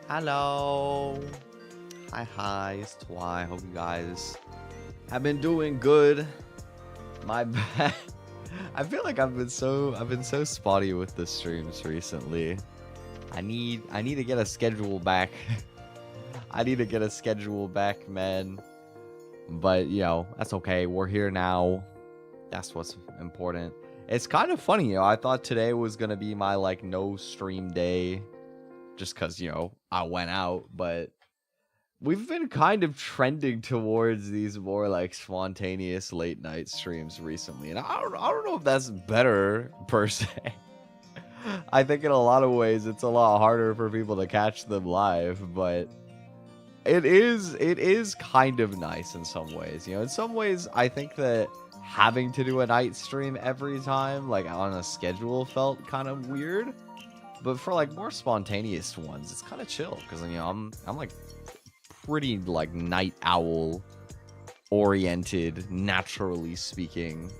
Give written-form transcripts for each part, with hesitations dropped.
Hello. Hi, it's Twi. Hope you guys have been doing good. My bad. I feel like I've been so spotty with the streams recently. I need to get a schedule back. I need to get a schedule back, man. But that's okay. We're here now. That's what's important. It's kind of funny, I thought today was gonna be my no stream day, just cause I went out, but we've been kind of trending towards these more spontaneous late night streams recently, and I don't know if that's better per se. I think in a lot of ways it's a lot harder for people to catch them live, but it is kind of nice in some ways. In some ways I think that having to do a night stream every time on a schedule felt kind of weird, but for more spontaneous ones it's kind of chill because I'm pretty night owl oriented, naturally speaking,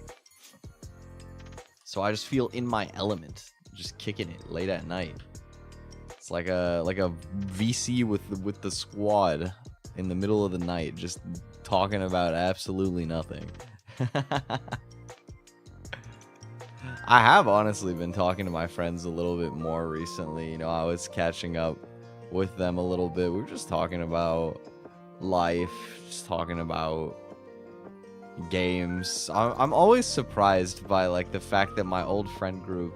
so I just feel in my element, just kicking it late at night. It's like a VC with the squad in the middle of the night, just talking about absolutely nothing. I have honestly been talking to my friends a little bit more recently. I was catching up with them a little bit. We were just talking about life, just talking about games. I'm always surprised by the fact that my old friend group,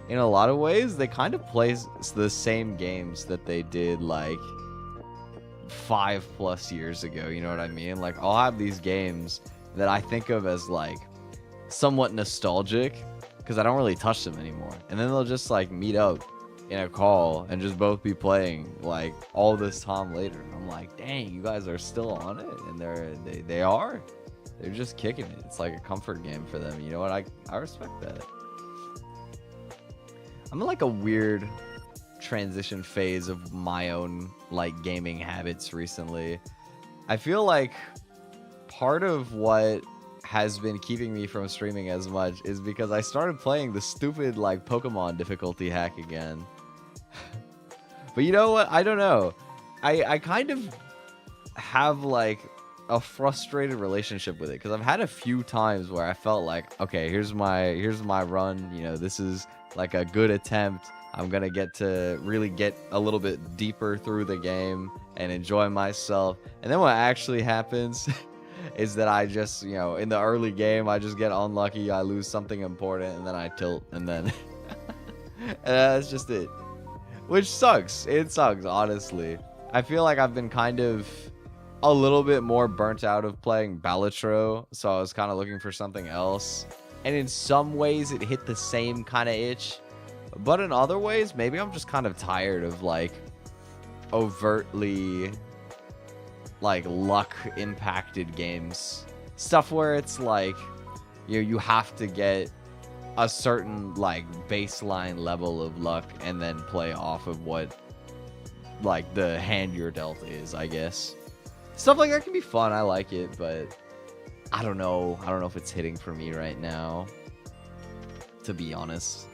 in a lot of ways, they kind of play the same games that they did 5+ years ago. You know what I mean? I'll have these games that I think of as somewhat nostalgic because I don't really touch them anymore, and then they'll just meet up in a call and just both be playing all this time later, and I'm like, dang, you guys are still on it, and they're just kicking it. It's like a comfort game for them. You know what? I respect that. I'm in a weird transition phase of my own gaming habits recently. I feel like part of what has been keeping me from streaming as much is because I started playing the stupid Pokemon difficulty hack again. But you know what? I don't know. I kind of have a frustrated relationship with it because I've had a few times where I felt okay, here's my run. This is a good attempt. I'm gonna really get a little bit deeper through the game and enjoy myself. And then what actually happens is that I just, in the early game, I just get unlucky. I lose something important, and then I tilt, and then and that's just it. Which sucks. It sucks, honestly. I feel like I've been kind of a little bit more burnt out of playing Balatro, so I was kind of looking for something else. And in some ways, it hit the same kind of itch. But in other ways, maybe I'm just kind of tired of overtly luck impacted games, stuff where it's you have to get a certain baseline level of luck and then play off of what the hand you're dealt is, I guess. Stuff like that can be fun. I like it, but I don't know if it's hitting for me right now, to be honest.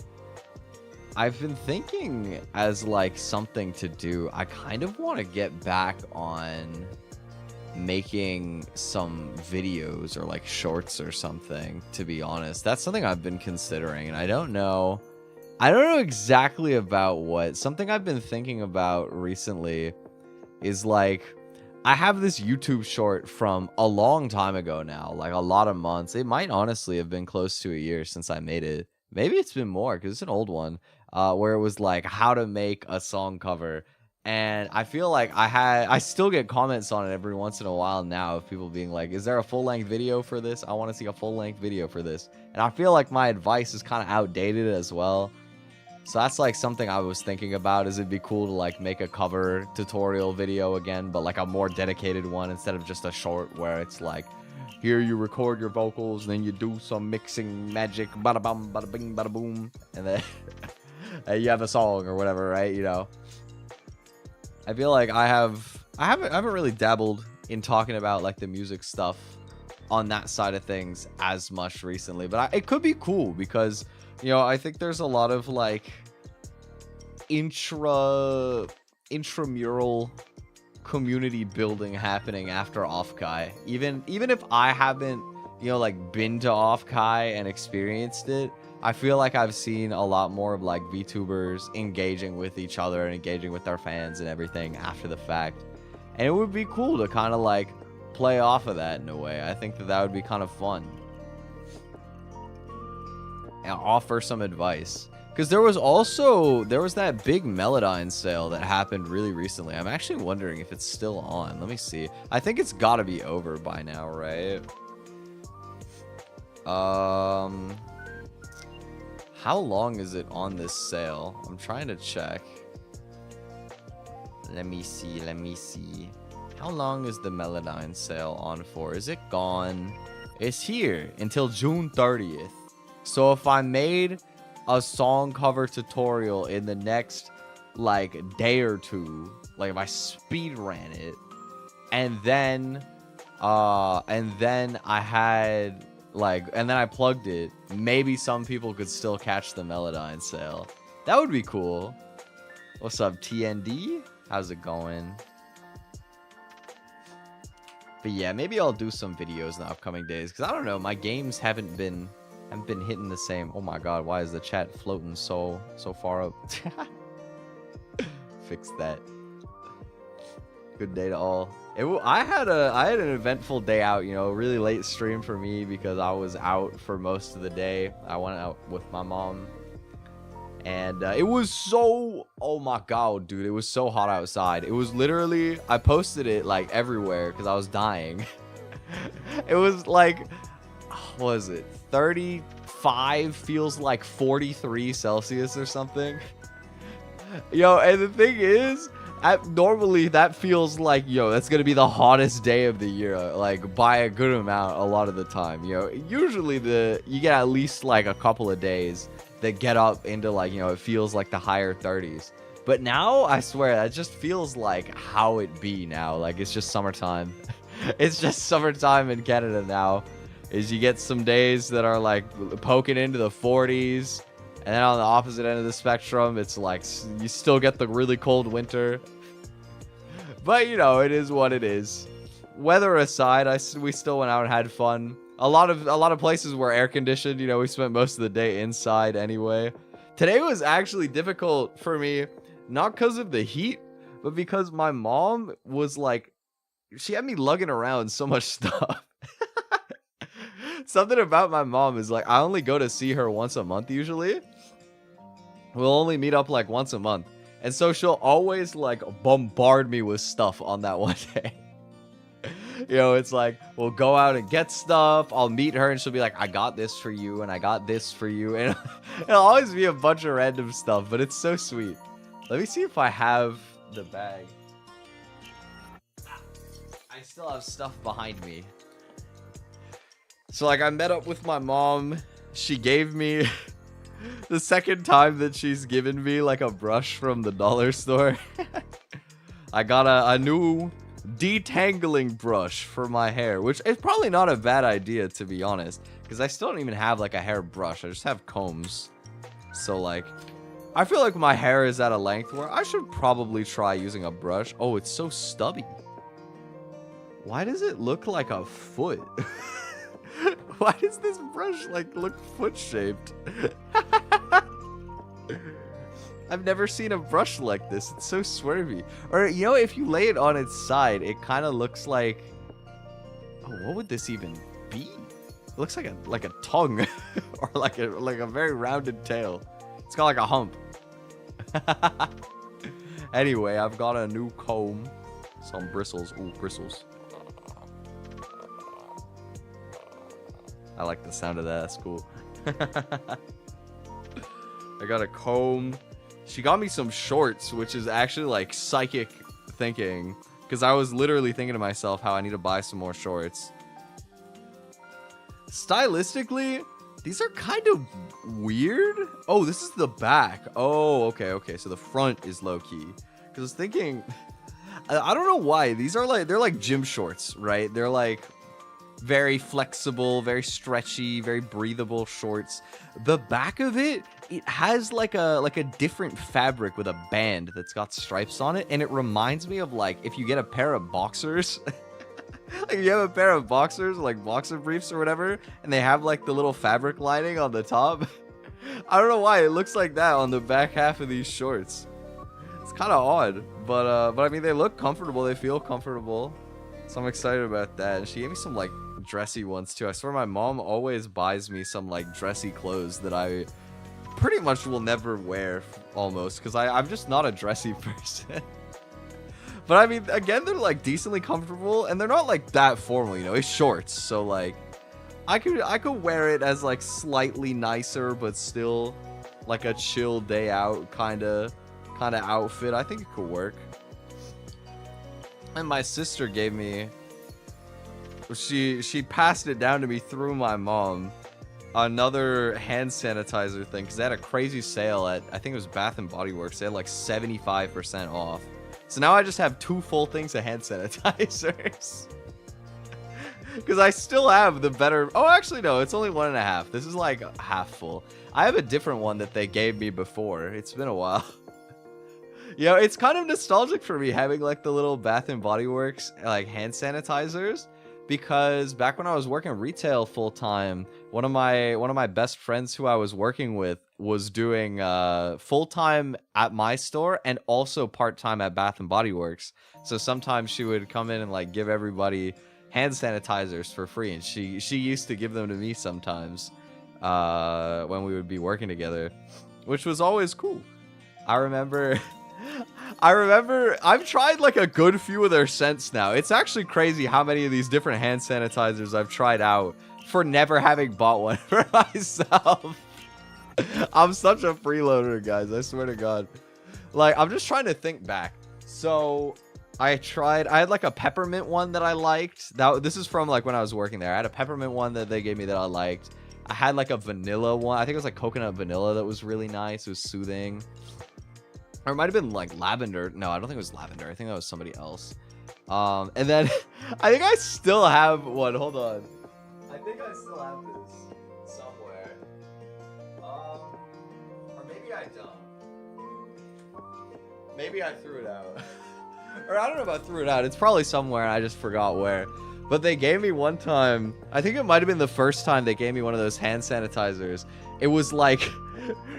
I've been thinking as something to do, I kind of want to get back on making some videos or shorts or something, to be honest. That's something I've been considering, and I don't know exactly about what. Something I've been thinking about recently is I have this YouTube short from a long time ago now, a lot of months. It might honestly have been close to a year since I made it. Maybe it's been more because it's an old one, where it was how to make a song cover. And I feel I still get comments on it every once in a while now of people being is there a full-length video for this? I want to see a full-length video for this. And I feel my advice is kind of outdated as well. So that's something I was thinking about, is it'd be cool to make a cover tutorial video again, but a more dedicated one instead of just a short where it's here you record your vocals, then you do some mixing magic, bada bum, bada bing, bada boom, and then you have a song or whatever, right? I feel I haven't really dabbled in talking about the music stuff on that side of things as much recently, but it could be cool because I think there's a lot of intra intramural community building happening after Offkai. Even if I haven't, you know, like been to Offkai and experienced it, I feel like I've seen a lot more of like VTubers engaging with each other and engaging with their fans and everything after the fact. And it would be cool to kind of like play off of that in a way. I think that would be kind of fun. And offer some advice. Because there was that big Melodyne sale that happened really recently. I'm actually wondering if it's still on. Let me see. I think it's got to be over by now, right? How long is it on this sale? I'm trying to check. Let me see. How long is the Melodyne sale on for? Is it gone? It's here until June 30th. So if I made a song cover tutorial in the next like day or two, like if I speed ran it, and then I had like, and then I plugged it, maybe some people could still catch the Melodyne sale. That would be cool. What's up, TND? How's it going? But yeah, maybe I'll do some videos in the upcoming days, because I don't know, my games haven't been hitting the same. Oh my god, why is the chat floating so far up? Fix that. Good day to all. I had an eventful day out, you know, really late stream for me because I was out for most of the day. I went out with my mom. And it was so, oh my god, dude, it was so hot outside. It was literally, I posted it like everywhere because I was dying. It was like, what was it? 35 feels like 43 Celsius or something. Yo, and the thing is, normally that feels like, yo, that's gonna be the hottest day of the year, like by a good amount a lot of the time. You know, usually you get at least like a couple of days that get up into like, you know, it feels like the higher 30s. But now I swear that just feels like how it be now. Like it's just summertime. It's just summertime in Canada now. Is you get some days that are like poking into the 40s, and then on the opposite end of the spectrum, it's like you still get the really cold winter. But you know, it is what it is. Weather aside, we still went out and had fun. A lot of places were air conditioned. You know, we spent most of the day inside anyway. Today was actually difficult for me, not because of the heat, but because my mom was like, she had me lugging around so much stuff. Something about my mom is like, I only go to see her once a month usually. We'll only meet up like once a month. And so she'll always like bombard me with stuff on that one day. You know, it's like, we'll go out and get stuff. I'll meet her and she'll be like, I got this for you and I got this for you. And it'll always be a bunch of random stuff, but it's so sweet. Let me see if I have the bag. I still have stuff behind me. So like I met up with my mom. She gave me the second time that she's given me like a brush from the dollar store. I got a new detangling brush for my hair, which is probably not a bad idea to be honest, because I still don't even have like a hair brush. I just have combs. So like I feel like my hair is at a length where I should probably try using a brush. Oh, it's so stubby. Why does it look like a foot? Why does this brush like look foot shaped? I've never seen a brush like this. It's so swervy. Or, you know, if you lay it on its side, it kind of looks like... Oh, what would this even be? It looks like a tongue. Or like a very rounded tail. It's got like a hump. Anyway, I've got a new comb. Some bristles. Ooh, bristles. I like the sound of that. That's cool. I got a comb. She got me some shorts, which is actually like psychic thinking, because I was literally thinking to myself how I need to buy some more shorts. Stylistically, these are kind of weird. Oh, this is the back. Oh, okay. So the front is low key. Because I was thinking, I don't know why. These are like, they're like gym shorts, right? They're like very flexible, very stretchy, very breathable shorts. The back of it it has like a different fabric with a band that's got stripes on it, and it reminds me of like if you get a pair of boxers. Like you have a pair of boxers, like boxer briefs or whatever, and they have like the little fabric lining on the top. I don't know why it looks like that on the back half of these shorts. It's kind of odd, but I mean they look comfortable, they feel comfortable, so I'm excited about that. And she gave me some like dressy ones too. I swear my mom always buys me some like dressy clothes that I pretty much will never wear almost, because I'm just not a dressy person. But I mean, again, they're like decently comfortable, and they're not like that formal, you know. It's shorts, so like I could wear it as like slightly nicer, but still like a chill day out kind of outfit. I think it could work. And my sister gave me, she passed it down to me through my mom, another hand sanitizer thing, because they had a crazy sale at, I think it was Bath and Body Works. They had like 75% off. So now I just have 2 full things of hand sanitizers. Because I still have the better... Oh, actually, no. It's only 1.5. This is like half full. I have a different one that they gave me before. It's been a while. You know, it's kind of nostalgic for me having like the little Bath and Body Works like hand sanitizers. Because back when I was working retail full time, one of my best friends who I was working with was doing full time at my store and also part time at Bath and Body Works. So sometimes she would come in and like give everybody hand sanitizers for free, and she used to give them to me sometimes when we would be working together, which was always cool. I remember I've tried like a good few of their scents now. It's actually crazy how many of these different hand sanitizers I've tried out for never having bought one for myself. I'm such a freeloader, guys. I swear to God. Like, I'm just trying to think back. So I had like a peppermint one that I liked. This is from like when I was working there. I had a peppermint one that they gave me that I liked. I had like a vanilla one. I think it was like coconut vanilla that was really nice. It was soothing. Or it might have been like lavender. No, I don't think it was lavender. I think that was somebody else. And then I think I still have one. Hold on. I think I still have this somewhere. Or maybe I don't. Maybe I threw it out. Or I don't know if I threw it out. It's probably somewhere and I just forgot where. But they gave me one time, I think it might have been the first time they gave me one of those hand sanitizers. It was like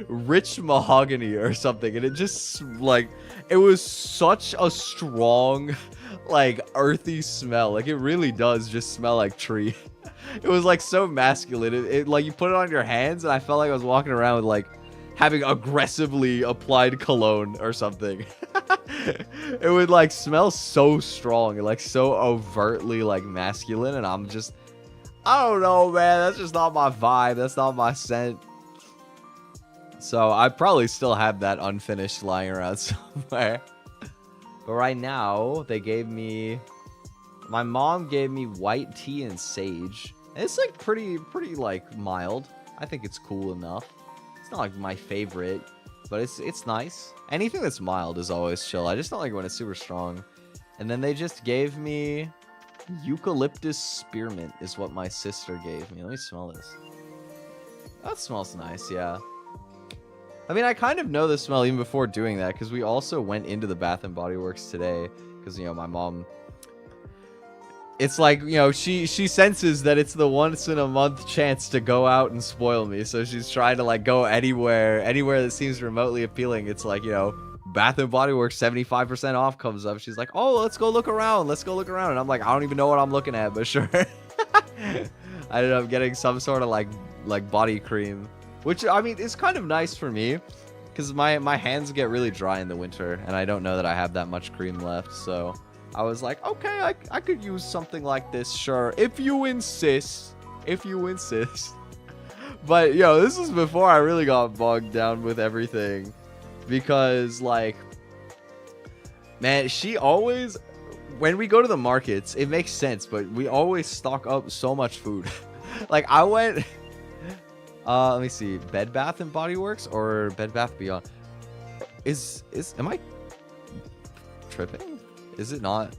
rich mahogany or something, and it just like, it was such a strong like earthy smell. Like, it really does just smell like tree. It was like so masculine. It like, you put it on your hands and I felt like I was walking around with like having aggressively applied cologne or something. It would like smell so strong and like so overtly like masculine, and I'm just, I don't know, man, that's just not my vibe. That's not my scent. So I probably still have that unfinished lying around somewhere. But right now, they gave me, my mom gave me white tea and sage. It's like pretty like mild. I think it's cool enough. It's not like my favorite, but it's nice. Anything that's mild is always chill. I just don't like it when it's super strong. And then they just gave me eucalyptus spearmint is what my sister gave me. Let me smell this. That smells nice, yeah. I mean, I kind of know the smell even before doing that, because we also went into the Bath and Body Works today, because, you know, my mom, it's like, you know, she senses that it's the once in a month chance to go out and spoil me, so she's trying to like go anywhere that seems remotely appealing. It's like, you know, Bath and Body Works 75% off comes up. She's like, oh, let's go look around, and I'm like, I don't even know what I'm looking at, but sure. I ended up getting some sort of like body cream, which, I mean, is kind of nice for me, because my hands get really dry in the winter, and I don't know that I have that much cream left, so I was like, okay, I could use something like this, sure, if you insist. But, yo, this is before I really got bogged down with everything, because, like, man, she always, when we go to the markets, it makes sense, but we always stock up so much food. Like, I went... let me see. Bed Bath and Body Works or Bed Bath Beyond? Am I tripping? Is it not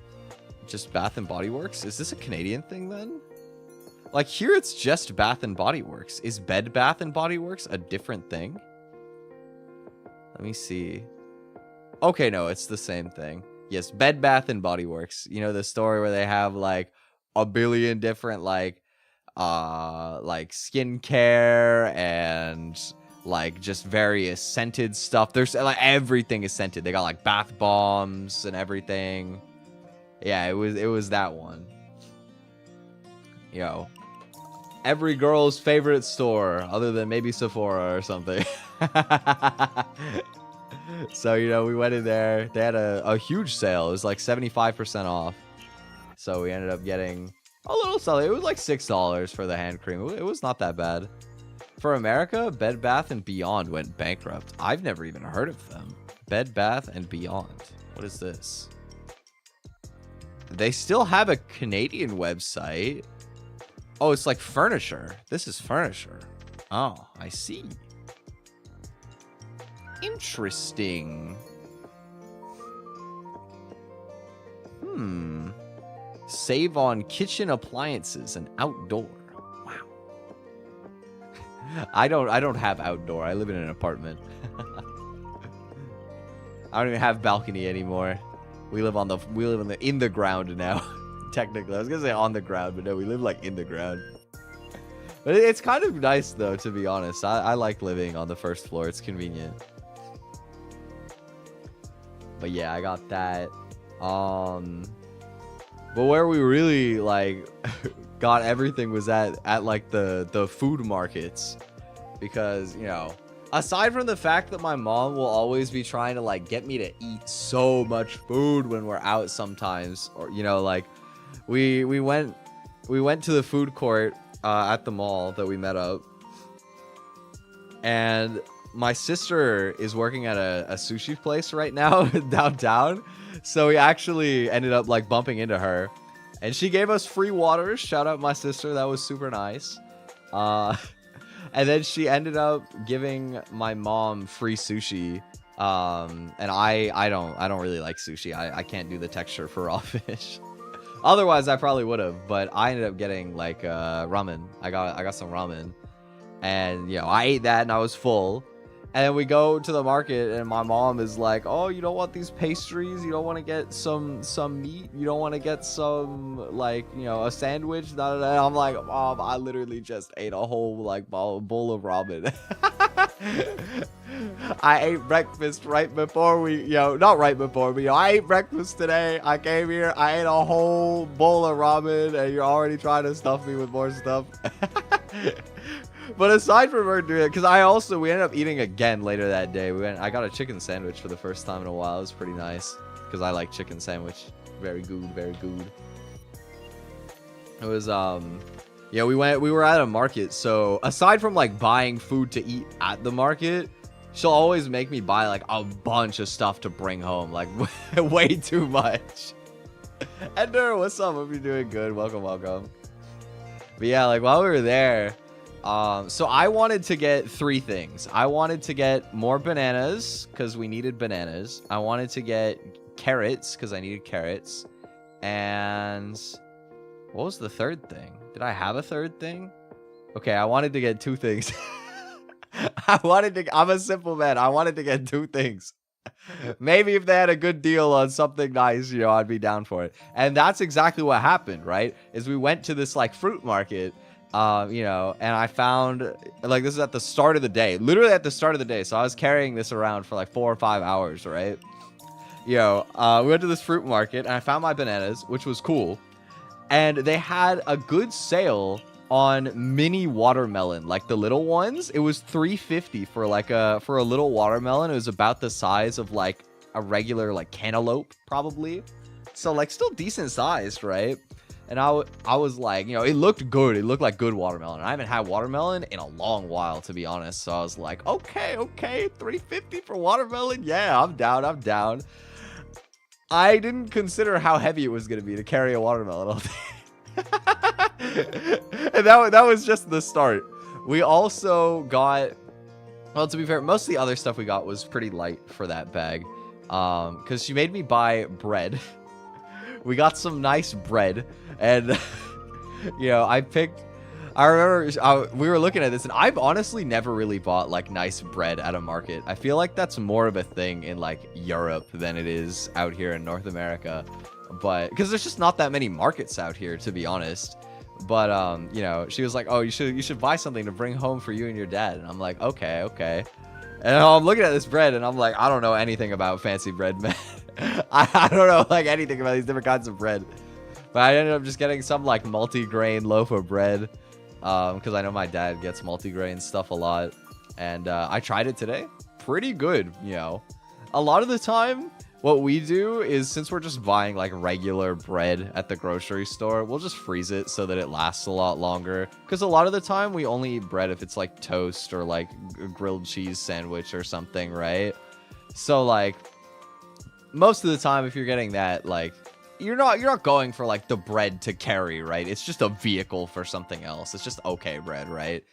just Bath and Body Works? Is this a Canadian thing then? Like, here it's just Bath and Body Works. Is Bed Bath and Body Works a different thing? Let me see. Okay, no, it's the same thing. Yes, Bed Bath and Body Works. You know the story where they have like a billion different like skincare and like just various scented stuff. There's like everything is scented. They got like bath bombs and everything. Yeah, it was that one. Yo, every girl's favorite store other than maybe Sephora or something. So, you know, we went in there. They had a huge sale. It was like 75% off. So we ended up getting a little selling. It was like $6 for the hand cream. It was not that bad. For America, Bed Bath & Beyond went bankrupt. I've never even heard of them. Bed Bath & Beyond. What is this? They still have a Canadian website. Oh, it's like furniture. This is furniture. Oh, I see. Interesting. Save on kitchen appliances and outdoor. Wow. I don't have outdoor. I live in an apartment. I don't even have balcony anymore. We live in the ground now. Technically, I was gonna say on the ground, but no, we live like in the ground. But it's kind of nice though, to be honest. I like living on the first floor. It's convenient. But yeah, I got that. But where we really like got everything was at like the food markets, because, you know, aside from the fact that my mom will always be trying to like get me to eat so much food when we're out sometimes, or, you know, like we went to the food court at the mall that we met up, and my sister is working at a sushi place right now downtown. So we actually ended up like bumping into her, and she gave us free waters. Shout out my sister. That was super nice. And then she ended up giving my mom free sushi. And I don't really like sushi. I can't do the texture for raw fish. Otherwise, I probably would have, but I ended up getting like ramen. I got some ramen, and, you know, I ate that and I was full. And then we go to the market, and my mom is like, "Oh, you don't want these pastries? You don't want to get some meat? You don't want to get some, like, you know, a sandwich?" And I'm like, "Mom, I literally just ate a whole like bowl of ramen." I ate breakfast right before we, you know, not right before, but, you know, I ate breakfast today. I came here, I ate a whole bowl of ramen, and you're already trying to stuff me with more stuff. But aside from her doing it, because we ended up eating again later that day. I got a chicken sandwich for the first time in a while. It was pretty nice, because I like chicken sandwich. Very good, very good. It was, yeah, we were at a market. So aside from like buying food to eat at the market, she'll always make me buy like a bunch of stuff to bring home, like way too much. Ender, what's up? Hope you're doing good. Welcome, welcome. But yeah, like while we were there, so I wanted to get 3 things. I wanted to get more bananas because we needed bananas. I wanted to get carrots because I needed carrots. And what was the third thing? Did I have a third thing? Okay, I wanted to get 2 things. I'm a simple man. I wanted to get 2 things. Maybe if they had a good deal on something nice, you know, I'd be down for it. And that's exactly what happened, right? Is we went to this like fruit market. You know, and I found, like, this is at the start of the day, literally at the start of the day. So I was carrying this around for like 4 or 5 hours, right? You know, we went to this fruit market, and I found my bananas, which was cool. And they had a good sale on mini watermelon, like the little ones. It was $3.50 for like for a little watermelon. It was about the size of like a regular like cantaloupe, probably. So like still decent sized, right? And I was like, you know, it looked good. It looked like good watermelon. I haven't had watermelon in a long while, to be honest. So I was like, okay, $3.50 for watermelon. Yeah, I'm down. I didn't consider how heavy it was going to be to carry a watermelon all day. And that was just the start. We also got, well, to be fair, most of the other stuff we got was pretty light for that bag. Because she made me buy bread. We got some nice bread, and you know, I picked I remember we were looking at this, and I've honestly never really bought like nice bread at a market. I feel like that's more of a thing in like Europe than it is out here in North America. But because there's just not that many markets out here, to be honest. But you know, she was like, "Oh, you should buy something to bring home for you and your dad." And I'm like, "Okay." And I'm looking at this bread, and I'm like, I don't know anything about fancy bread, man. I don't know like anything about these different kinds of bread. But I ended up just getting some like multi-grain loaf of bread, because I know my dad gets multi-grain stuff a lot. And I tried it today. Pretty good, you know. A lot of the time, what we do is, since we're just buying like regular bread at the grocery store, we'll just freeze it so that it lasts a lot longer. Because a lot of the time we only eat bread if it's like toast or like a grilled cheese sandwich or something, right? So like most of the time, if you're getting that, like you're not going for like the bread to carry, right? It's just a vehicle for something else. It's just okay bread, right?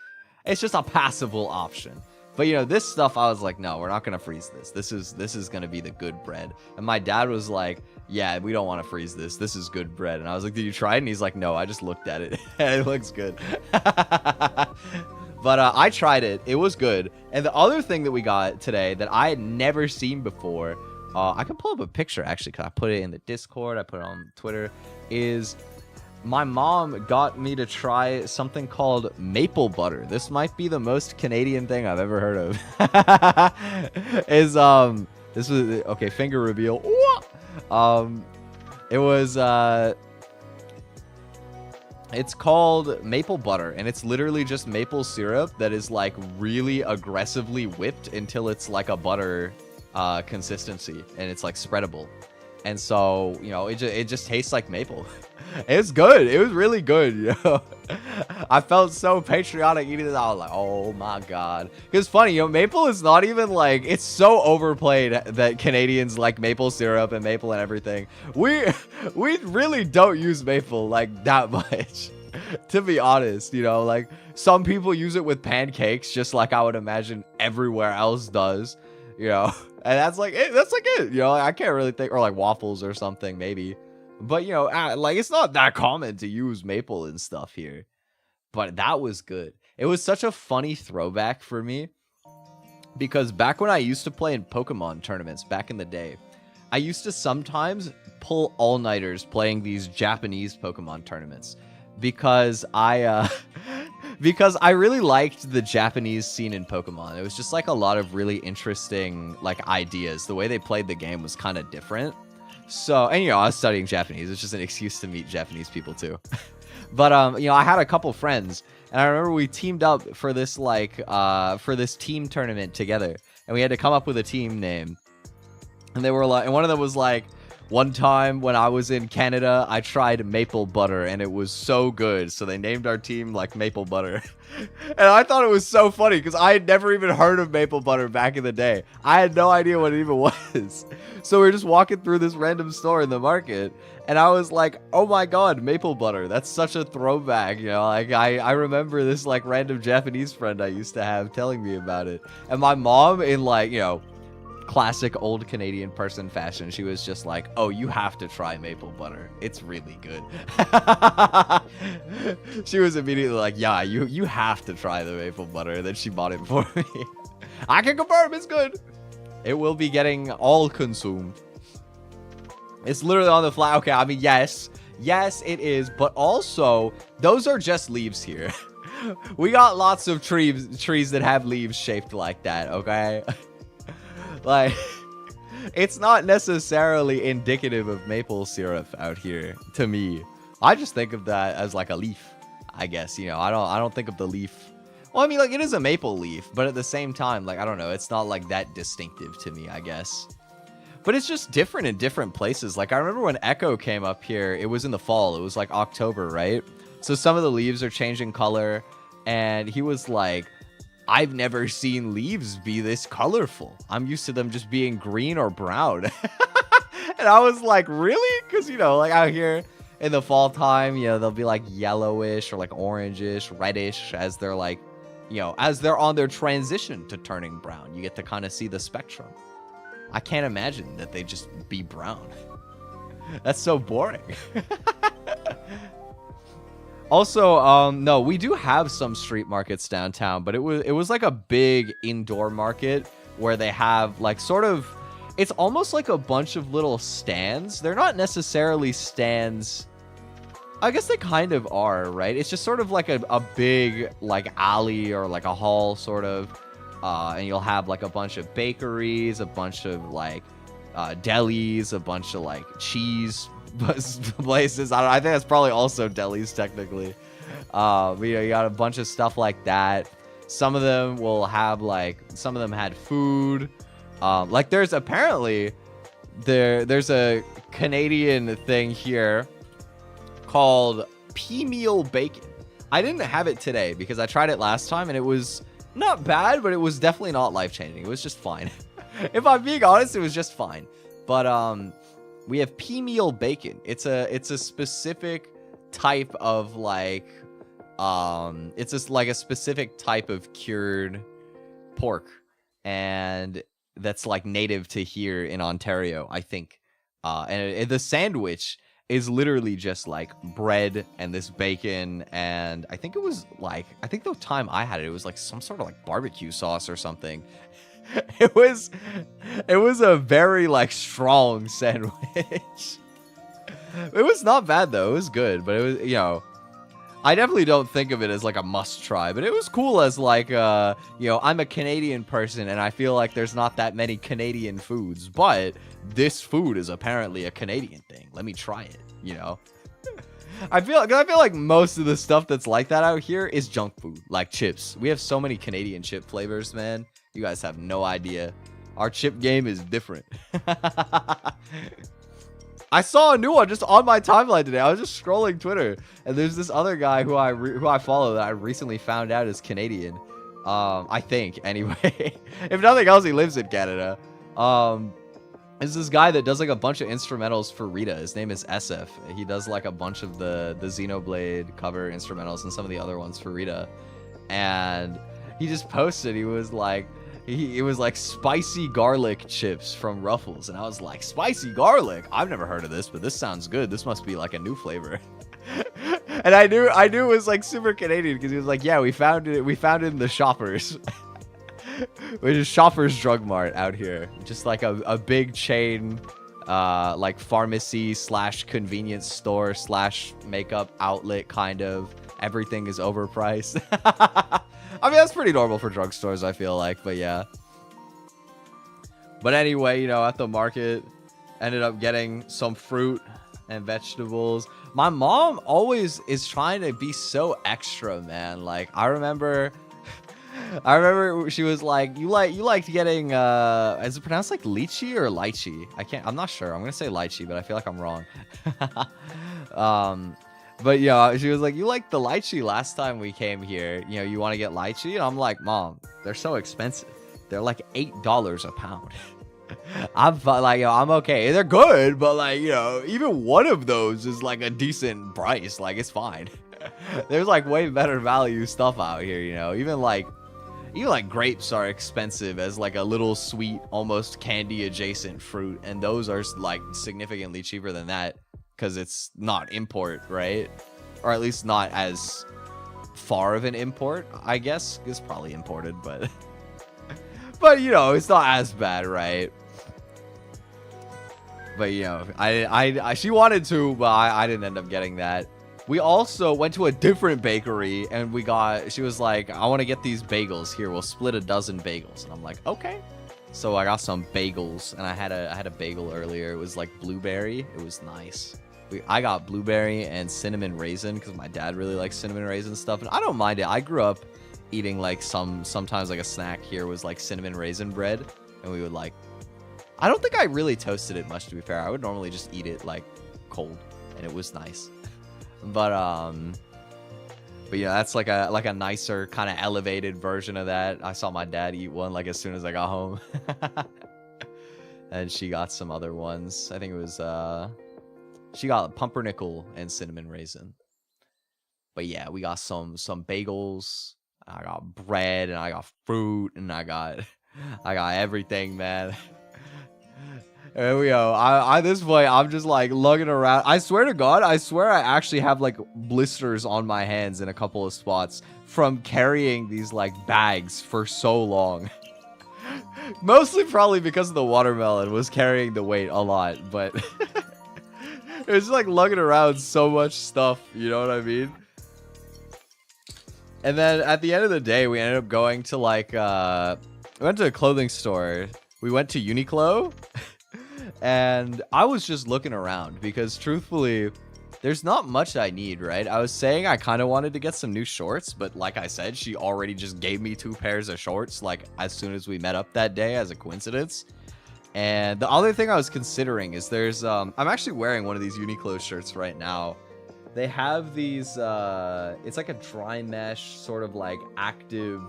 It's just a passable option. But, you know, this stuff, I was like, no, we're not going to freeze this. This is going to be the good bread. And my dad was like, yeah, we don't want to freeze this. This is good bread. And I was like, did you try it? And he's like, no, I just looked at it. And it looks good. But I tried it. It was good. And the other thing that we got today that I had never seen before, I can pull up a picture, actually, because I put it in the Discord. I put it on Twitter, is... my mom got me to try something called maple butter. This might be the most Canadian thing I've ever heard of. This was okay, finger reveal. It was it's called maple butter, and it's literally just maple syrup that is like really aggressively whipped until it's like a butter consistency, and it's like spreadable. And so, you know, it just tastes like maple. It's good. It was really good, you know. I felt so patriotic eating this. I was like, oh my god. It's funny, you know, maple is not even like, it's so overplayed that Canadians like maple syrup and maple and everything. We really don't use maple like that much, to be honest. You know, like some people use it with pancakes, just like I would imagine everywhere else does, you know. And that's like it. That's like it. You know, I can't really think, or like waffles or something, maybe. But, you know, like it's not that common to use maple and stuff here. But that was good. It was such a funny throwback for me. Because back when I used to play in Pokemon tournaments back in the day, I used to sometimes pull all-nighters playing these Japanese Pokemon tournaments. Because because I really liked the Japanese scene in Pokemon. It was just like a lot of really interesting like ideas. The way they played the game was kind of different. So, and you know, I was studying Japanese. It's just an excuse to meet Japanese people too. But you know, I had a couple friends, and I remember we teamed up for this like for this team tournament together, and we had to come up with a team name. And they were like, and one of them was like, one time when I was in Canada, I tried maple butter, and it was so good. So they named our team like Maple Butter. And I thought it was so funny because I had never even heard of maple butter back in the day. I had no idea what it even was. So we were just walking through this random store in the market, and I was like, oh my god, maple butter. That's such a throwback. You know, like I remember this like random Japanese friend I used to have telling me about it. And my mom, in like, you know, classic old Canadian person fashion, she was just like, oh, you have to try maple butter. It's really good. She was immediately like, yeah, you have to try the maple butter. And then she bought it for me. I can confirm it's good. It will be getting all consumed. It's literally on the fly. Okay, I mean, yes, it is. But also, those are just leaves here. We got lots of trees that have leaves shaped like that, okay? Like, it's not necessarily indicative of maple syrup out here to me. I just think of that as like a leaf, I guess. You know, I don't think of the leaf. Well, I mean, like, it is a maple leaf, but at the same time, like, I don't know, it's not like that distinctive to me, I guess. But it's just different in different places. Like, I remember when Echo came up here, it was in the fall. It was like October, right? So some of the leaves are changing color, and he was like, I've never seen leaves be this colorful. I'm used to them just being green or brown. And I was like, really? Because, you know, like out here in the fall time, you know, they'll be like yellowish or like orangish, reddish as they're like, you know, as they're on their transition to turning brown. You get to kind of see the spectrum. I can't imagine that they just be brown. That's so boring. Also, no, we do have some street markets downtown, but it was like a big indoor market where they have like sort of, it's almost like a bunch of little stands. They're not necessarily stands. I guess they kind of are, right? It's just sort of like a big like alley or like a hall sort of. And you'll have like a bunch of bakeries, a bunch of like delis, a bunch of like cheese places. I think that's probably also delis technically. But, you know, you got a bunch of stuff like that. Some of them will have like, some of them had food. Like there's apparently there's a Canadian thing here called pea-meal bacon. I didn't have it today because I tried it last time and it was not bad, but it was definitely not life-changing. It was just fine. If I'm being honest, it was just fine. But we have pea-meal bacon. It's a specific type of like it's just like a specific type of cured pork, and that's like native to here in Ontario, I think. And the sandwich is literally just like bread and this bacon, and I think it was like, I think the time I had it, it was like some sort of like barbecue sauce or something. It was a very like strong sandwich. It was not bad though. It was good, but it was, you know, I definitely don't think of it as like a must try, but it was cool as like, you know, I'm a Canadian person and I feel like there's not that many Canadian foods, but this food is apparently a Canadian thing. Let me try it, you know? I feel like most of the stuff that's like that out here is junk food, like chips. We have so many Canadian chip flavors, man. You guys have no idea. Our chip game is different. I saw a new one just on my timeline today. I was just scrolling Twitter, and there's this other guy who I follow that I recently found out is Canadian. I think anyway. If nothing else, he lives in Canada. There's this guy that does like a bunch of instrumentals for Rita. His name is SF. He does like a bunch of the Xenoblade cover instrumentals and some of the other ones for Rita. And he just posted. He was like, it was like spicy garlic chips from Ruffles, and I was like, spicy garlic? I've never heard of this, but this sounds good. This must be like a new flavor. And I knew it was like super Canadian because he was like, yeah, we found it in the Shoppers. Which is Shoppers Drug Mart out here. Just like a big chain, like pharmacy / convenience store / makeup outlet kind of. Everything is overpriced. I mean, that's pretty normal for drugstores, I feel like, but yeah. But anyway, you know, at the market, ended up getting some fruit and vegetables. My mom always is trying to be so extra, man. Like, I remember she was like, you liked getting, is it pronounced like lychee or lychee? I'm not sure. I'm going to say lychee, but I feel like I'm wrong. But yeah, she was like, you liked the lychee last time we came here. You know, you want to get lychee? And I'm like, Mom, they're so expensive. They're like $8 a pound. I'm like, you know, I'm okay. They're good, but like, you know, even one of those is like a decent price. Like, it's fine. There's like way better value stuff out here, you know. Even like grapes are expensive as like a little sweet, almost candy adjacent fruit, and those are like significantly cheaper than that. Because it's not import, right? Or at least not as far of an import, I guess. It's probably imported, but but you know, it's not as bad, right? But you know, I she wanted to, but I didn't end up getting that. We also went to a different bakery, and she was like, I want to get these bagels here. We'll split a dozen bagels, and I'm like, okay. So I got some bagels, and I had a bagel earlier. It was like blueberry. It was nice. I got blueberry and cinnamon raisin because my dad really likes cinnamon raisin stuff, and I don't mind it. I grew up eating like sometimes like a snack here was like cinnamon raisin bread, and we would like, I don't think I really toasted it much, to be fair. I would normally just eat it like cold, and it was nice. But yeah, that's like a nicer kind of elevated version of that. I saw my dad eat one like as soon as I got home. And she got some other ones. I think it was she got pumpernickel and cinnamon raisin. But yeah, we got some bagels. I got bread, and I got fruit, and I got everything, man. There we go. At this point, I'm just like lugging around. I swear to God, I swear I actually have like blisters on my hands in a couple of spots from carrying these like bags for so long. Mostly probably because of the watermelon was carrying the weight a lot, but it was like lugging around so much stuff, you know what I mean? And then at the end of the day, we ended up going to like, we went to a clothing store. We went to Uniqlo. And I was just looking around because truthfully, there's not much I need, right? I was saying I kind of wanted to get some new shorts, but like I said, she already just gave me 2 pairs of shorts like as soon as we met up that day as a coincidence. And the other thing I was considering is there's, I'm actually wearing one of these Uniqlo shirts right now. They have these, it's like a dry mesh sort of like active,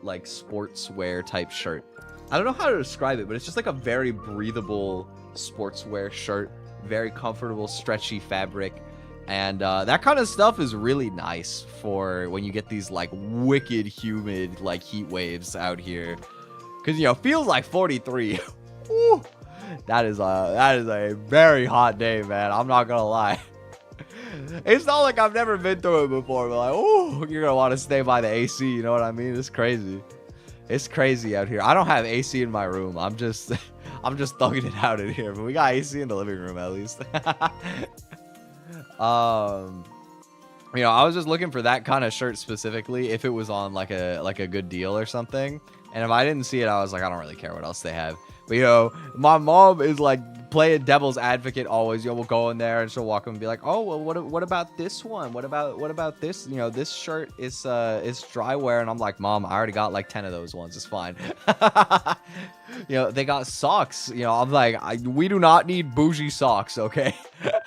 like sportswear type shirt. I don't know how to describe it, but it's just like a very breathable sportswear shirt. Very comfortable, stretchy fabric. And that kind of stuff is really nice for when you get these like wicked humid like heat waves out here. Because, you know, feels like 43. Woo! That is a very hot day, man. I'm not going to lie. It's not like I've never been through it before. But like, oh, you're going to want to stay by the AC. You know what I mean? It's crazy. It's crazy out here. I don't have AC in my room. I'm just thugging it out in here. But we got AC in the living room at least. You know, I was just looking for that kind of shirt specifically if it was on like a good deal or something. And if I didn't see it, I was like, I don't really care what else they have. But, you know, my mom is like playing devil's advocate always. You know, we'll go in there and she'll walk up and be like, oh, well, what about this one? What about this? You know, this shirt is dry wear. And I'm like, Mom, I already got like 10 of those ones. It's fine. You know, they got socks. You know, I'm like, we do not need bougie socks, okay?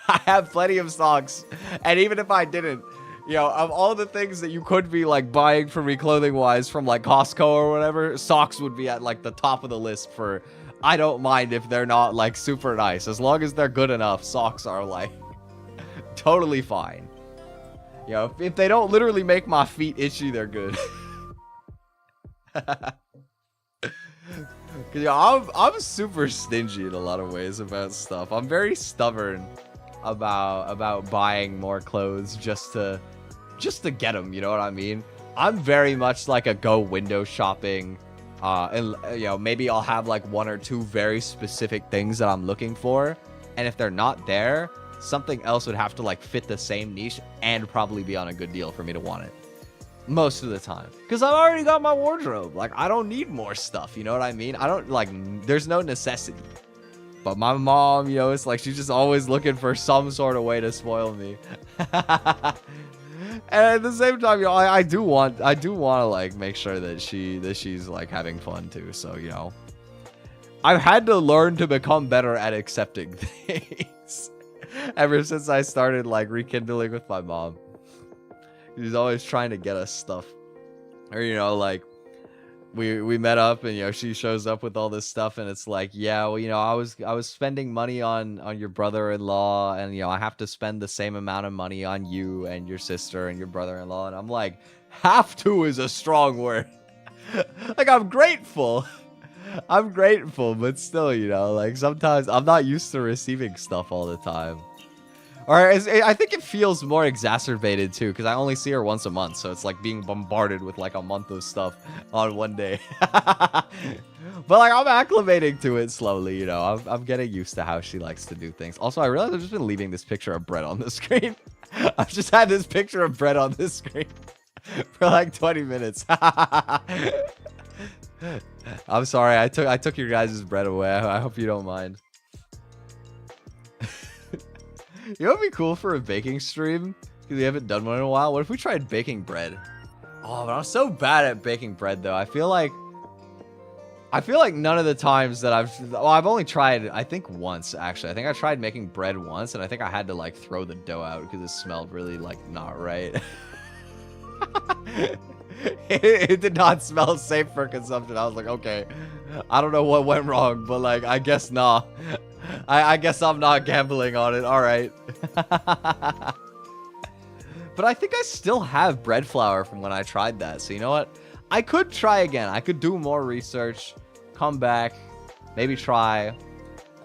I have plenty of socks. And even if I didn't, you know, of all the things that you could be like buying for me clothing wise from like Costco or whatever, socks would be at like the top of the list for. I don't mind if they're not like super nice. As long as they're good enough, socks are like totally fine. You know, if they don't literally make my feet itchy, they're good. You know, I'm super stingy in a lot of ways about stuff. I'm very stubborn about buying more clothes just to get them, you know what I mean? I'm very much like a go window shopping. And, you know, maybe I'll have like 1 or 2 very specific things that I'm looking for. And if they're not there, something else would have to like fit the same niche and probably be on a good deal for me to want it. Most of the time. Because I've already got my wardrobe. Like, I don't need more stuff. You know what I mean? I don't like, there's no necessity. But my mom, you know, it's like she's just always looking for some sort of way to spoil me. And at the same time, you know, I do want to like make sure that she's like having fun too. So, you know, I've had to learn to become better at accepting things ever since I started like rekindling with my mom. She's always trying to get us stuff, or, you know, like we met up and, you know, she shows up with all this stuff and it's like, yeah, well, you know, I was spending money on your brother-in-law and, you know, I have to spend the same amount of money on you and your sister and your brother-in-law. And I'm like, have to is a strong word. Like, I'm grateful, but still, you know, like sometimes I'm not used to receiving stuff all the time. Or I think it feels more exacerbated too, because I only see her once a month, so it's like being bombarded with like a month of stuff on one day. But like, I'm acclimating to it slowly, you know. I'm getting used to how she likes to do things. Also, I realized I've just been leaving this picture of bread on the screen. I've just had this picture of bread on the screen for like 20 minutes. I'm sorry, I took your guys' bread away. I hope you don't mind. You know what would be cool for a baking stream? Because we haven't done one in a while. What if we tried baking bread? Oh, but I'm so bad at baking bread, though. I feel like none of the times that I've only tried, I think once, actually. I think I tried making bread once, and I think I had to, like, throw the dough out because it smelled really, like, not right. It did not smell safe for consumption. I was like, okay, I don't know what went wrong, but, like, I guess not. I guess I'm not gambling on it. All right. But I think I still have bread flour from when I tried that. So you know what? I could try again. I could do more research, come back, maybe try.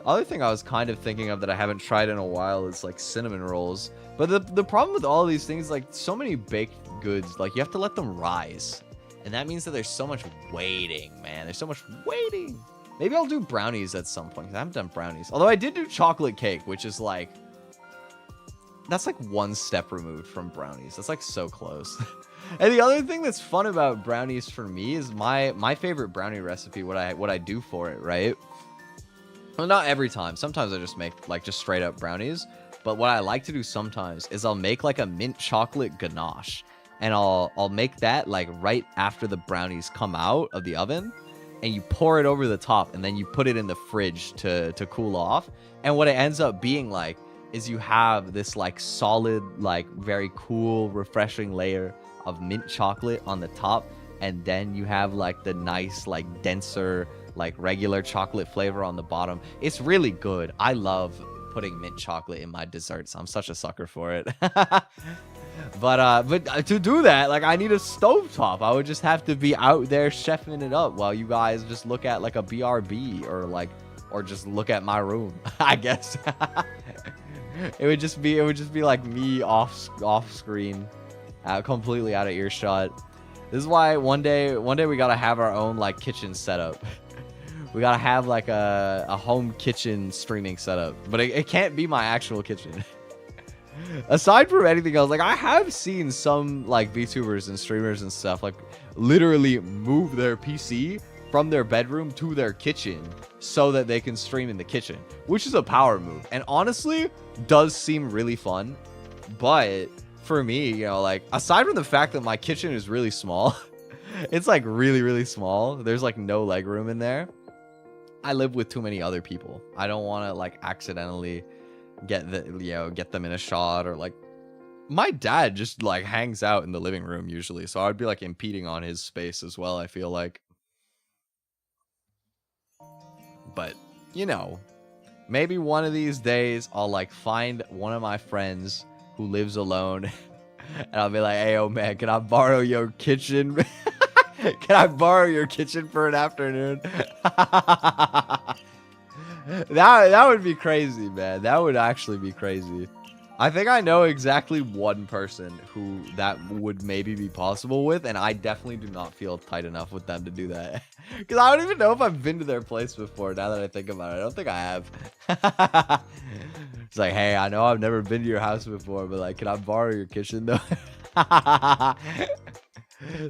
other thing I was kind of thinking of that I haven't tried in a while is like cinnamon rolls. But the problem with all these things, like so many baked goods, like you have to let them rise. And that means that there's so much waiting, man. There's so much waiting. Maybe I'll do brownies at some point. I haven't done brownies. Although I did do chocolate cake, which is like... That's like one step removed from brownies. That's like so close. And the other thing that's fun about brownies for me is my favorite brownie recipe, what I do for it, right? Well, not every time. Sometimes I just make like just straight up brownies. But what I like to do sometimes is I'll make like a mint chocolate ganache. And I'll make that like right after the brownies come out of the oven. And you pour it over the top. And then you put it in the fridge to cool off. And what it ends up being like is you have this like solid, like very cool, refreshing layer of mint chocolate on the top. And then you have like the nice, like denser, like regular chocolate flavor on the bottom. It's really good. I love putting mint chocolate in my desserts. I'm such a sucker for it. But to do that, like I need a stovetop. I would just have to be out there chefing it up while you guys just look at like a BRB or just look at my room, I guess. It would just be like me off screen, completely out of earshot. This is why one day we gotta have our own like kitchen setup. We gotta have like a home kitchen streaming setup, but it can't be my actual kitchen. Aside from anything else, like I have seen some like VTubers and streamers and stuff like literally move their PC from their bedroom to their kitchen so that they can stream in the kitchen, which is a power move and honestly does seem really fun. But for me, you know, like aside from the fact that my kitchen is really small, it's like really small. There's like no leg room in there. I live with too many other people. I don't want to like accidentally get them in a shot, or like my dad just like hangs out in the living room usually, so I'd be like impeding on his space as well, I feel like. But you know, maybe one of these days I'll like find one of my friends who lives alone and I'll be like, hey, oh man, can I borrow your kitchen? Can I borrow your kitchen for an afternoon? That would be crazy, man. That would actually be crazy. I think I know exactly one person who that would maybe be possible with, and I definitely do not feel tight enough with them to do that. Because I don't even know if I've been to their place before, now that I think about it. I don't think I have. It's like, hey, I know I've never been to your house before, but like, can I borrow your kitchen though?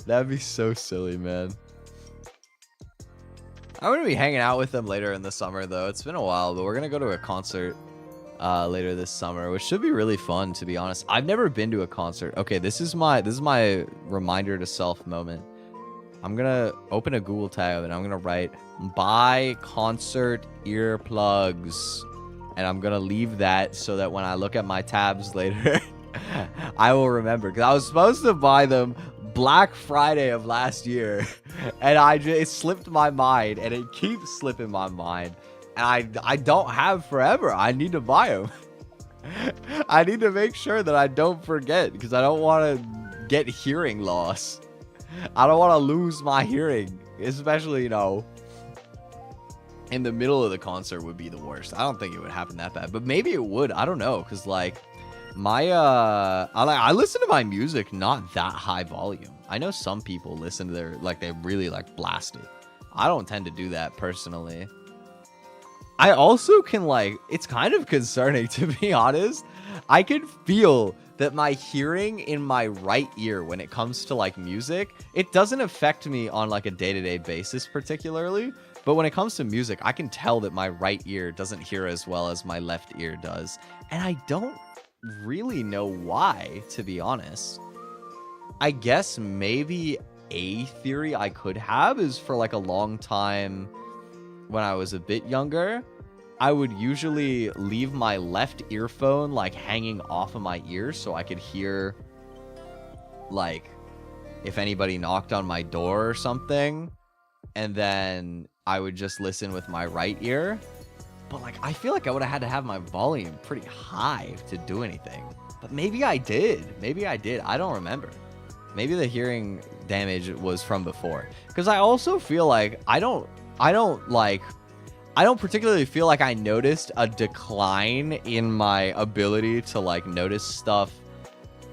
That'd be so silly, man. I'm gonna be hanging out with them later in the summer though. It's been a while, but we're gonna go to a concert later this summer, which should be really fun, to be honest. I've never been to a concert. Okay, this is my reminder to self moment. I'm gonna open a Google tab and I'm gonna write buy concert earplugs, and I'm gonna leave that so that when I look at my tabs later I will remember, because I was supposed to buy them Black Friday of last year, and it slipped my mind, and it keeps slipping my mind, and I don't have forever. I need to buy them. I need to make sure that I don't forget, because I don't want to get hearing loss. I don't want to lose my hearing, especially, you know, in the middle of the concert would be the worst. I don't think it would happen that bad, but maybe it would. I don't know, because like I listen to my music not that high volume. I know some people listen to their, like, they really like blast it. I don't tend to do that personally. I also can, like, it's kind of concerning, to be honest. I can feel that my hearing in my right ear when it comes to like music, it doesn't affect me on like a day-to-day basis particularly, but when it comes to music, I can tell that my right ear doesn't hear as well as my left ear does, and I don't really know why, to be honest. I guess maybe a theory I could have is for like a long time when I was a bit younger, I would usually leave my left earphone like hanging off of my ear so I could hear like if anybody knocked on my door or something, and then I would just listen with my right ear. But like, I feel like I would have had to have my volume pretty high to do anything. But maybe I did. Maybe I did. I don't remember. Maybe the hearing damage was from before. Because I also feel like I don't I don't particularly feel like I noticed a decline in my ability to like notice stuff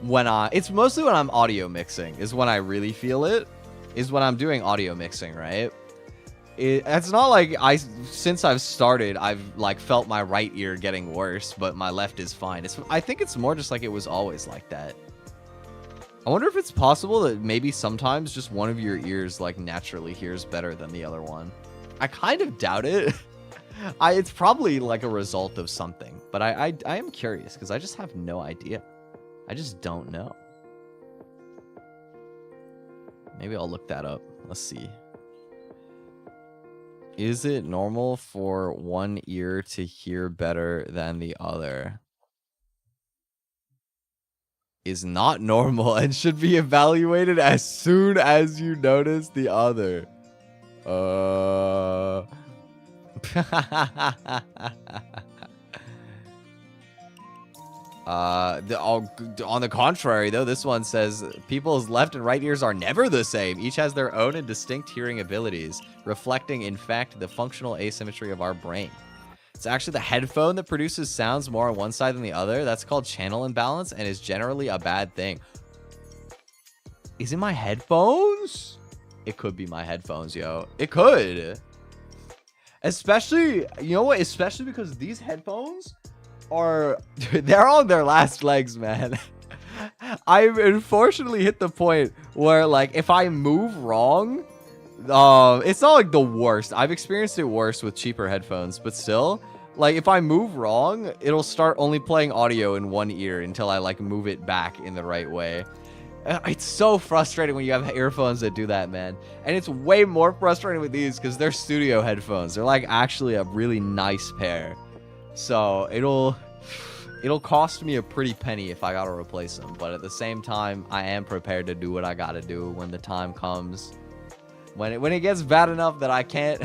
when it's mostly when I'm audio mixing is when I really feel it, is when I'm doing audio mixing, right? It's not like since I've started, I've like felt my right ear getting worse, but my left is fine. I think it's more just like it was always like that. I wonder if it's possible that maybe sometimes just one of your ears like naturally hears better than the other one. I kind of doubt it. It's probably like a result of something, but I am curious because I just have no idea. I just don't know. Maybe I'll look that up. Let's see. Is it normal for one ear to hear better than the other? Is not normal and should be evaluated as soon as you notice the other. On the contrary, though, this one says people's left and right ears are never the same. Each has their own and distinct hearing abilities, reflecting, in fact, the functional asymmetry of our brain. It's actually the headphone that produces sounds more on one side than the other. That's called channel imbalance and is generally a bad thing. Is it my headphones? It could be my headphones, yo. It could. Especially, you know what? Especially because these headphones they're on their last legs, man. I've unfortunately hit the point where like if I move wrong, it's not like the worst. I've experienced it worse with cheaper headphones, but still, like if I move wrong, it'll start only playing audio in one ear until I like move it back in the right way. It's so frustrating when you have earphones that do that, man. And it's way more frustrating with these because they're studio headphones. They're like actually a really nice pair. So it'll cost me a pretty penny if I gotta replace them. But at the same time, I am prepared to do what I gotta do when the time comes. When it gets bad enough that I can't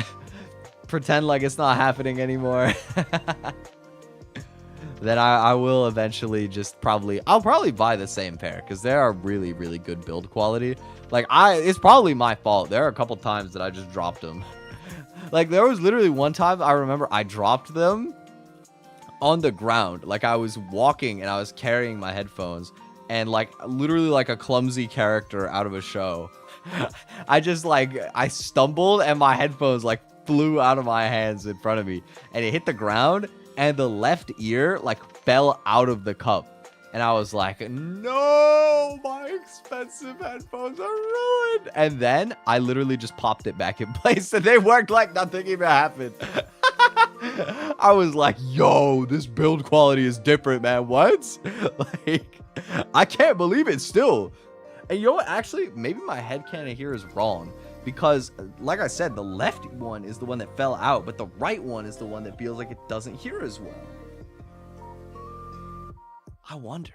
pretend like it's not happening anymore, then I will eventually I'll probably buy the same pair because they are really, really good build quality. Like it's probably my fault. There are a couple times that I just dropped them. Like there was literally one time I remember I dropped them on the ground. Like I was walking and I was carrying my headphones and like literally like a clumsy character out of a show. I stumbled and my headphones like flew out of my hands in front of me and it hit the ground and the left ear like fell out of the cup. And I was like, no, my expensive headphones are ruined. And then I literally just popped it back in place and they worked like nothing even happened. I was like, yo, this build quality is different, man. What? Like, I can't believe it still. And you know what? Actually, maybe my headcanon here is wrong. Because, like I said, the left one is the one that fell out. But the right one is the one that feels like it doesn't hear as well. I wonder.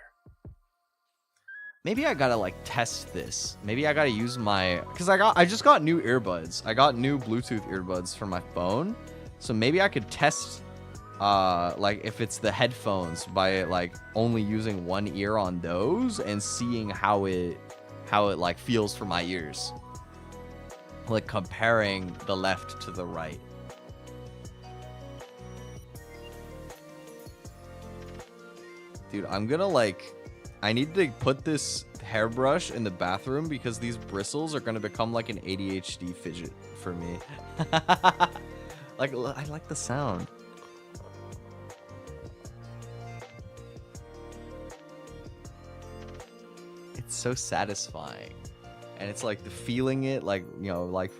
Maybe I gotta, like, test this. Maybe I gotta use my... Because I just got new earbuds. I got new Bluetooth earbuds for my phone. So maybe I could test, like, if it's the headphones by, like, only using one ear on those and seeing how it like, feels for my ears. Like, comparing the left to the right. Dude, I'm gonna, like... I need to put this hairbrush in the bathroom because these bristles are gonna become, like, an ADHD fidget for me. Like, I like the sound. It's so satisfying. And it's like the feeling it, like, you know, like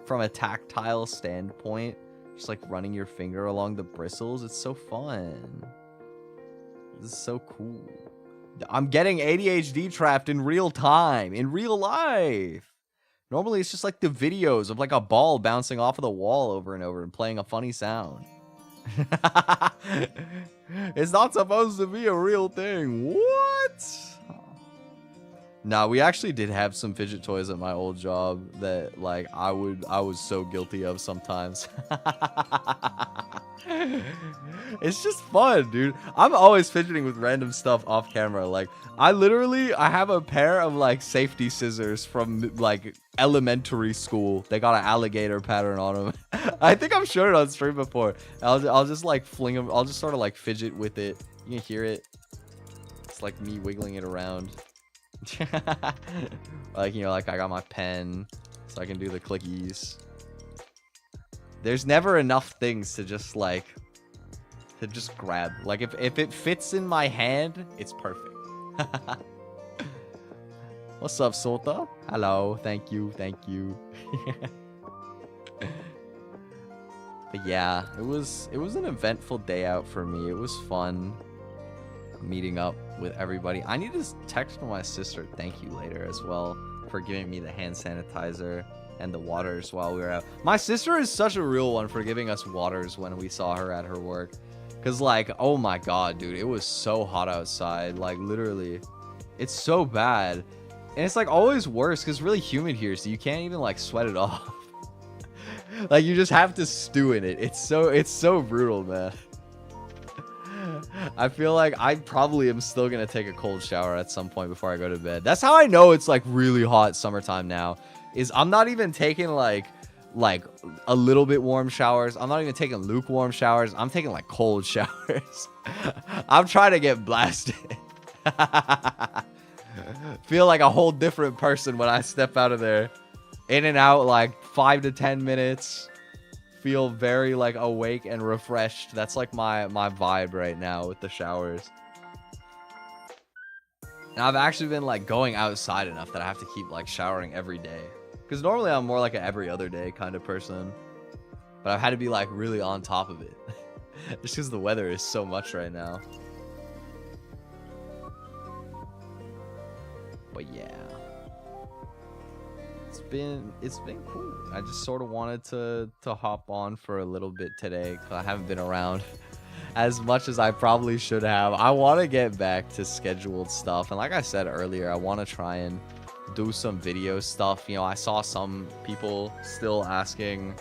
from a tactile standpoint, just like running your finger along the bristles. It's so fun. This is so cool. I'm getting ADHD trapped in real time, in real life. Normally, it's just like the videos of like a ball bouncing off of the wall over and over and playing a funny sound. It's not supposed to be a real thing. What? Nah, we actually did have some fidget toys at my old job that like I was so guilty of sometimes. It's just fun, dude. I'm always fidgeting with random stuff off camera. Like I have a pair of like safety scissors from like elementary school. They got an alligator pattern on them. I think I've shown it on stream before. I'll just like fling them. I'll just sort of like fidget with it. You can hear it. It's like me wiggling it around. Like, you know, like I got my pen so I can do the clickies. There's never enough things to just like grab. Like if it fits in my hand, it's perfect. What's up, Sota? Hello. Thank you. But yeah, it was an eventful day out for me. It was fun meeting up with everybody. I need to text my sister thank you later as well for giving me the hand sanitizer and the waters while we were out. My sister is such a real one for giving us waters when we saw her at her work. Cause like, oh my god, dude, it was so hot outside. Like literally, it's so bad. And it's like always worse because it's really humid here, so you can't even like sweat it off. Like you just have to stew in it. It's so brutal, man. I feel like I probably am still gonna take a cold shower at some point before I go to bed. That's how I know it's like really hot summertime now. Is I'm not even taking like a little bit warm showers. I'm not even taking lukewarm showers. I'm taking like cold showers. I'm trying to get blasted. Feel like a whole different person when I step out of there. In and out like 5 to 10 minutes. Feel very like awake and refreshed. That's like my vibe right now with the showers. And I've actually been like going outside enough that I have to keep like showering every day. Because normally I'm more like an every other day kind of person. But I've had to be like really on top of it. Just because the weather is so much right now. But yeah. It's been cool. I just sort of wanted to hop on for a little bit today because I haven't been around as much as I probably should have. I want to get back to scheduled stuff, and like I said earlier, I want to try and do some video stuff. You know, I saw some people still asking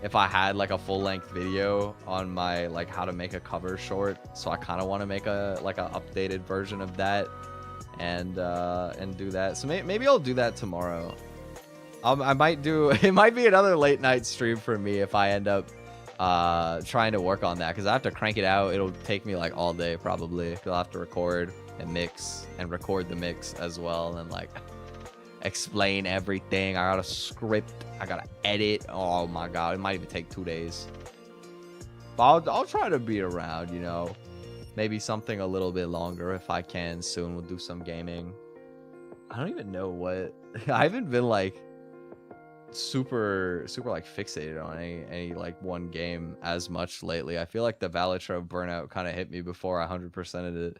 if I had like a full-length video on my like how to make a cover short, so I kind of want to make a like an updated version of that and do that. So maybe I'll do that tomorrow. I might do, it might be another late night stream for me if I end up trying to work on that, because I have to crank it out. It'll take me like all day probably. I'll have to record and mix and record the mix as well and like explain everything. I got a script, I gotta edit. Oh my god, it might even take 2 days. But I'll try to be around, you know. Maybe something a little bit longer if I can soon. We'll do some gaming. I don't even know what I haven't been like super like fixated on any like one game as much lately. I feel like the Valitro burnout kind of hit me before I 100%ed it.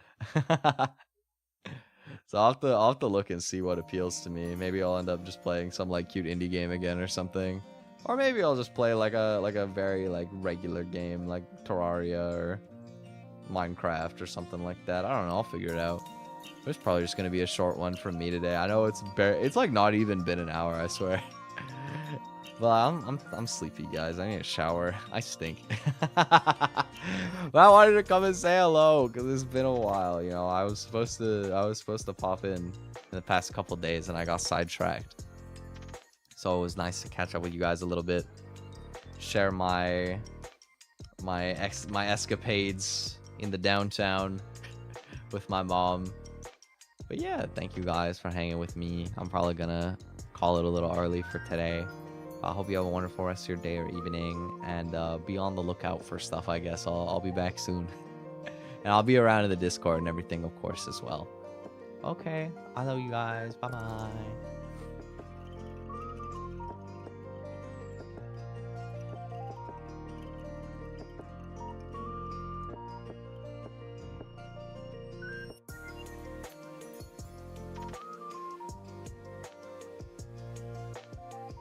So I'll have to look and see what appeals to me. Maybe I'll end up just playing some like cute indie game again or something, or maybe I'll just play like a very like regular game like Terraria or Minecraft or something like that. I don't know, I'll figure it out. It's probably just gonna be a short one from me today. I know it's like not even been an hour, I swear. Well, I'm sleepy, guys. I need a shower. I stink. But I wanted to come and say hello because it's been a while. You know, I was supposed to pop in the past couple days and I got sidetracked. So it was nice to catch up with you guys a little bit, share my escapades in the downtown with my mom. But yeah, thank you guys for hanging with me. I'm probably gonna call it a little early for today. I hope you have a wonderful rest of your day or evening, and be on the lookout for stuff. I guess I'll be back soon. And I'll be around in the Discord and everything, of course, as well. Okay, I love you guys. Bye bye.